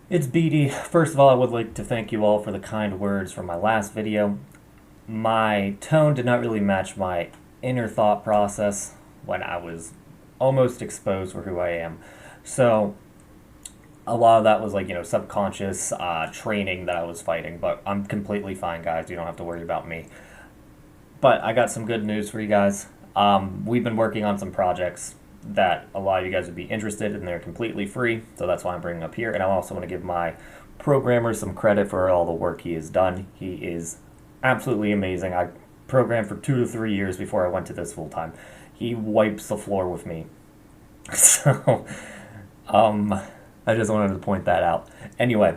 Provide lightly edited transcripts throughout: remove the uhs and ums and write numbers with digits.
It's BD. First of all, I would like to thank you all for the kind words from my last video. My tone did not really match my inner thought process when I was almost exposed for who I am. So, a lot of that was subconscious training that I was fighting, but I'm completely fine, guys. You don't have to worry about me. But I got some good news for you guys. We've been working on some projects that a lot of you guys would be interested in. They're completely free, so that's why I'm bringing up here. And I also want to give my programmer some credit for all the work he has done. He is absolutely amazing. I programmed for 2 to 3 years before I went to this full time. He wipes the floor with me. So, I just wanted to point that out. Anyway,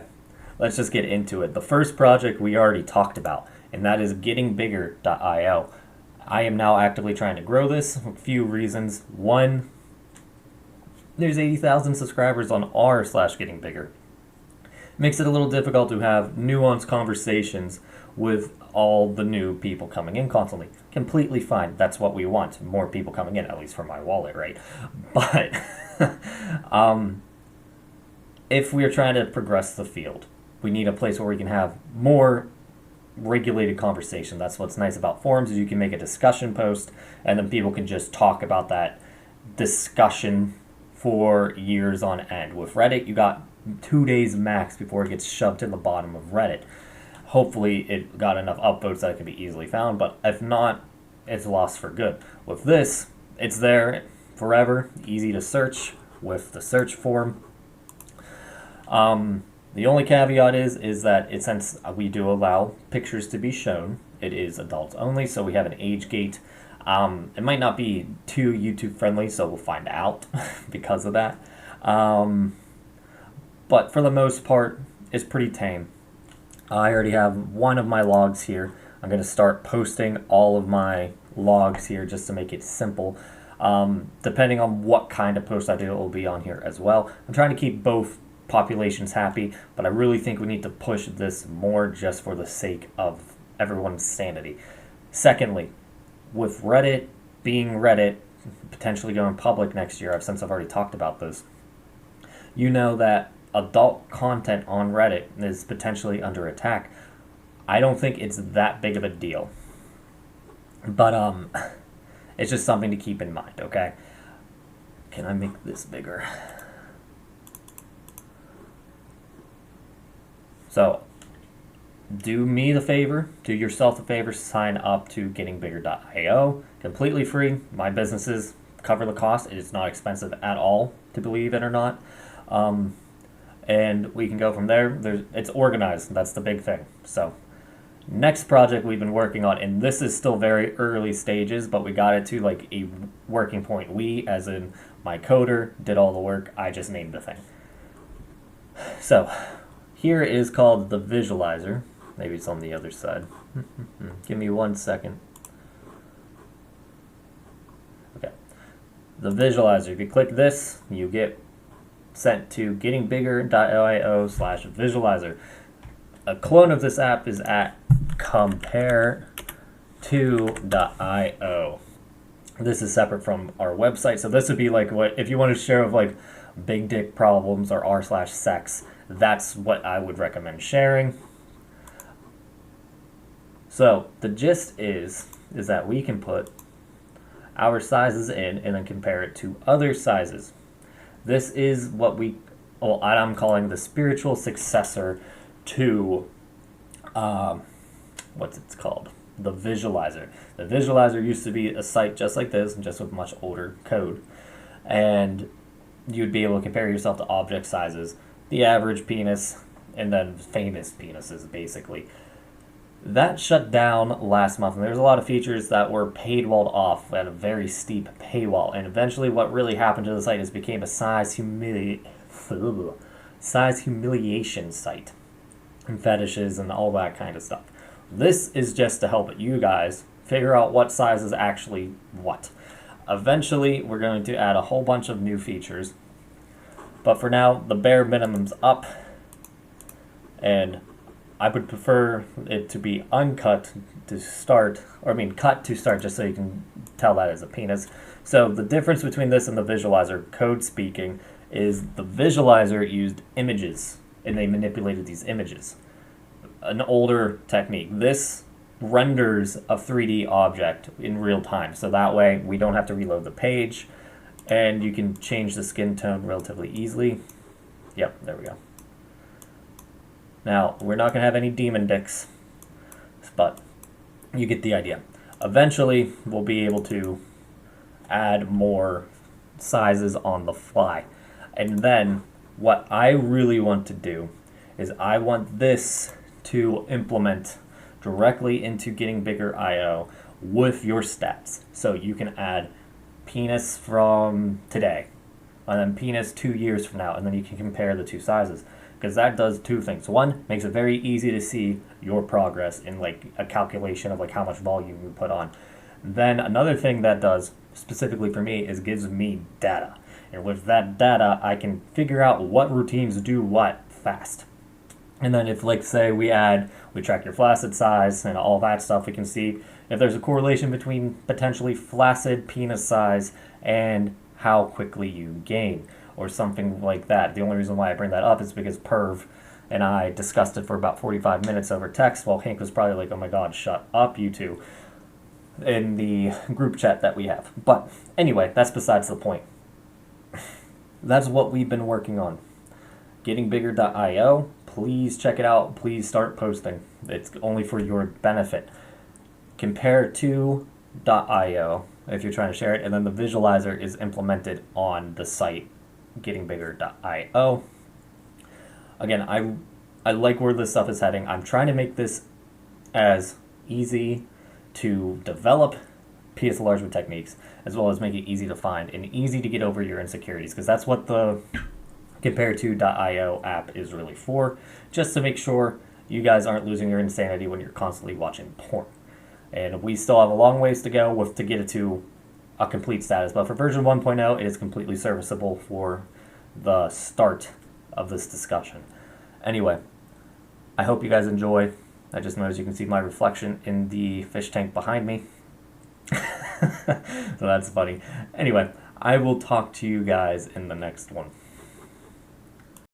let's just get into it. The first project we already talked about, and that is gettingbigger.io. I am now actively trying to grow this for a few reasons. One, there's 80,000 subscribers on r/gettingbigger. Makes it a little difficult to have nuanced conversations with all the new people coming in constantly. Completely fine. That's what we want. More people coming in, at least for my wallet, right? But if we're trying to progress the field, we need a place where we can have more regulated conversation. That's what's nice about forums, is you can make a discussion post and then people can just talk about that discussion for years on end. With Reddit, you got 2 days max before it gets shoved to the bottom of Reddit. Hopefully it got enough upvotes that it can be easily found, but if not, it's lost for good. With this, it's there forever, easy to search with the search form. The only caveat is that since we do allow pictures to be shown, it is adults only, so we have an age gate. It might not be too YouTube friendly, so we'll find out because of that. But for the most part, it's pretty tame. I already have one of my logs here. I'm going to start posting all of my logs here just to make it simple. Depending on what kind of post I do, it will be on here as well. I'm trying to keep both populations happy, but I really think we need to push this more just for the sake of everyone's sanity. Secondly, with Reddit being Reddit, potentially going public next year, since I've already talked about this, you know that adult content on Reddit is potentially under attack. I don't think it's that big of a deal, but it's just something to keep in mind, okay? Can I make this bigger? So, do me the favor, do yourself the favor, sign up to gettingbigger.io. Completely free. My businesses cover the cost. It is not expensive at all, to believe it or not. And we can go from there. It's organized. That's the big thing. So, next project we've been working on, and this is still very early stages, but we got it to like a working point. We, as in my coder, did all the work. I just named the thing. So, here is called the visualizer. Maybe it's on the other side. Give me 1 second. Okay. The visualizer. If you click this, you get sent to gettingbigger.io/visualizer. A clone of this app is at compare2.io. This is separate from our website. So this would be like what if you want to share of like big dick problems or r/sex. That's what I would recommend sharing. So the gist is that we can put our sizes in and then compare it to other sizes. This is what I'm calling the spiritual successor to what's it called? The visualizer. The visualizer used to be a site just like this, just with much older code, and you'd be able to compare yourself to object sizes, the average penis, and then famous penises, basically. That shut down last month, and there's a lot of features that were paywalled off at a very steep paywall, and eventually what really happened to the site is it became a size humiliation site, and fetishes and all that kind of stuff. This is just to help you guys figure out what size is actually what. Eventually, we're going to add a whole bunch of new features, but for now, the bare minimum's up, and I would prefer it to be uncut to start, cut to start, just so you can tell that as a penis. So the difference between this and the visualizer, code speaking, is the visualizer used images and they manipulated these images. An older technique. This renders a 3D object in real time, so that way we don't have to reload the page, and you can change the skin tone relatively easily. Yep, there we go. Now, we're not going to have any demon dicks, but you get the idea. Eventually, we'll be able to add more sizes on the fly. And then, what I really want to do is I want this to implement directly into Getting Bigger IO with your stats. So you can add penis from today, and then penis 2 years from now, and then you can compare the two sizes. Because that does two things. One, makes it very easy to see your progress in like a calculation of like how much volume you put on. Then another thing that does, specifically for me, is gives me data. And with that data, I can figure out what routines do what fast. And then if, like, say we track your flaccid size and all that stuff, we can see if there's a correlation between potentially flaccid penis size and how quickly you gain, or something like that. The only reason why I bring that up is because Perv and I discussed it for about 45 minutes over text, while Hank was probably like, oh my god, shut up, you two, in the group chat that we have. But anyway, that's besides the point. That's what we've been working on. GettingBigger.io. Please check it out. Please start posting. It's only for your benefit. Compare2.io if you're trying to share it, and then the visualizer is implemented on the site GettingBigger.io. Again, I like where this stuff is heading. I'm trying to make this as easy to develop PS enlargement techniques, as well as make it easy to find and easy to get over your insecurities, because that's what the Compare2.io app is really for, just to make sure you guys aren't losing your insanity when you're constantly watching porn. And we still have a long ways to go to get it to a complete status, but for version 1.0, it is completely serviceable for the start of this discussion. Anyway, I hope you guys enjoy. I just noticed you can see my reflection in the fish tank behind me. So that's funny. Anyway, I will talk to you guys in the next one.